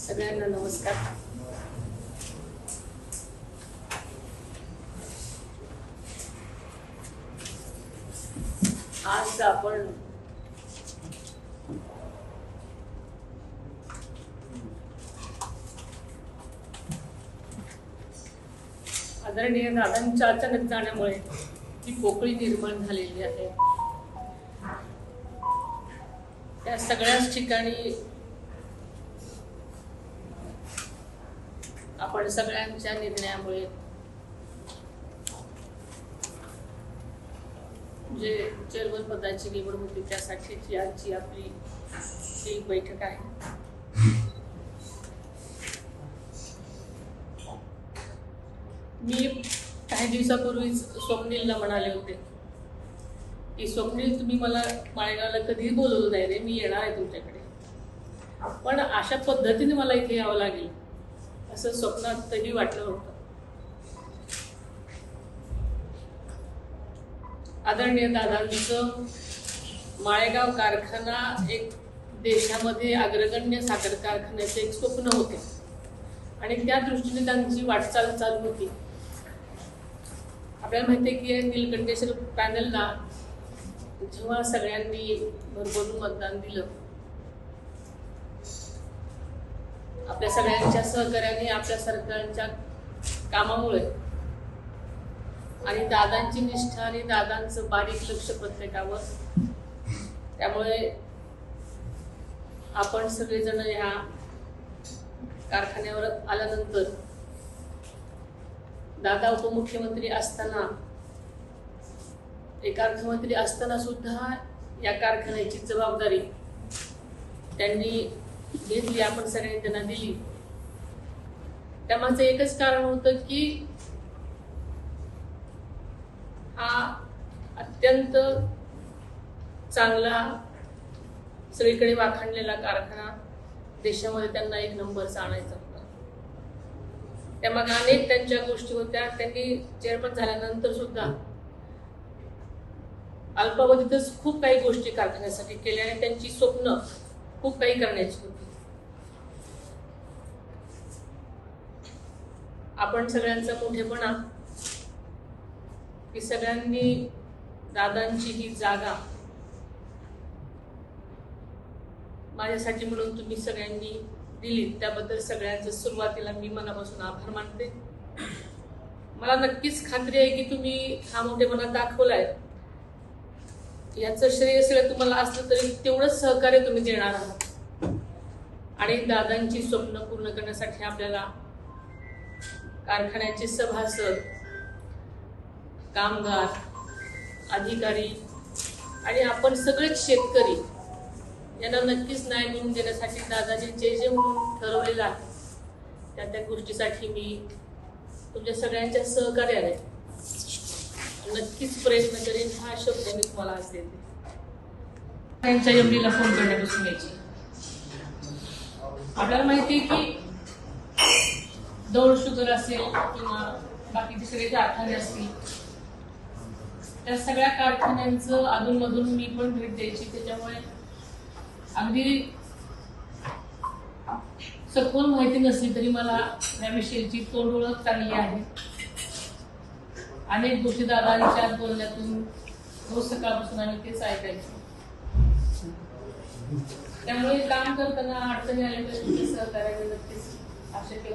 सगळ्यांना नमस्कार. आज आपण आदरणीय दादांच्या अचानक जाण्यामुळे ही पोकळी निर्माण झालेली आहे. त्या सगळ्याच ठिकाणी आपण सगळ्यांच्या निर्णयामुळे जे चेअरमन पदाची निवड होती त्यासाठीची आजची आपली ही बैठक आहे. मी काही दिवसापूर्वीच स्वप्नीलला म्हणाले होते की स्वप्नील, तुम्ही मला माळेगावला कधीही बोलवलं नाही रे, मी येणार आहे तुमच्याकडे, पण अशा पद्धतीने मला इथे यावं लागेल असं स्वप्नातही वाटलं होतं. आदरणीय दादांचं माळेगाव कारखाना एक देशामध्ये अग्रगण्य साखर कारखान्याचे एक स्वप्न होते आणि त्या दृष्टीने त्यांची वाटचाल चालू होती. आपल्याला माहिती आहे की नीलकंठेश्वर पॅनलला जेव्हा सगळ्यांनी भरभरून मतदान दिलं, आपल्या सगळ्यांच्या सहकार्याने, आपल्या सरकारच्या कामामुळे आणि दादांची निष्ठा आणि दादांचं बारीक लक्ष प्रत्येकावर, त्यामुळे आपण सगळेजण ह्या कारखान्यावर आल्यानंतर दादा उपमुख्यमंत्री असताना, एक अर्थमंत्री असताना सुद्धा या कारखान्याची जबाबदारी त्यांनी घेतली, आपण सगळ्यांनी त्यांना दिली. त्यामागचं एकच कारण होतं की हा अत्यंत चांगला, सगळीकडे वाखाणलेला कारखाना देशामध्ये त्यांना एक नंबरचा आणायचा होता. त्यामागे अनेक त्यांच्या गोष्टी होत्या. त्यांनी चेअरमन झाल्यानंतर सुद्धा अल्पावधीतच खूप काही गोष्टी कारखान्यासाठी केल्या आणि त्यांची स्वप्न खूप काही करण्याची होती. आपण सगळ्यांचा मोठेपणा की सगळ्यांनी दादांची ही जागा माझ्यासाठी म्हणून तुम्ही सगळ्यांनी दिली, त्याबद्दल सगळ्यांचं सुरुवातीला मी मनापासून आभार मानते. मला नक्कीच खात्री आहे की तुम्ही हा मोठेपणा दाखवलाय, याचं श्रेय सगळं तुम्हाला असलं तरी तेवढंच सहकार्य तुम्ही देणार आहात. आणि दादांची स्वप्न पूर्ण करण्यासाठी आपल्याला कारखान्याचे सभासद, कामगार, अधिकारी आणि आपण सगळेच शेतकरी यांना नक्कीच न्याय मिळवून देण्यासाठी दादाने जे जे म्हणून ठरवलेलं आहे त्या गोष्टीसाठी मी तुमच्या सगळ्यांच्या सहकार्याने नक्कीच प्रयत्न करेन. हा शब्द मी तुम्हाला आज देते. त्यांच्या एमडीला फोन करण्यापासून घ्यायची. आपल्याला माहिती आहे की दौड शुगर असेल किंवा बाकीचे सगळे कारखाने असतील, त्या सगळ्या कारखान्यांचं अधूनमधून मी पण भेट द्यायची. त्याच्यामुळे अगदी सखोल माहिती नसली तरी मला याविषयीची तोंड ओळख चांगली आहे. अनेक गोष्टी दादांच्या बोलण्यातून रोज सकाळपासून आम्ही तेच ऐकायचो. त्यामुळे काम करताना अडचणी आल्या तर सहकार्याने नक्कीच आशा केला.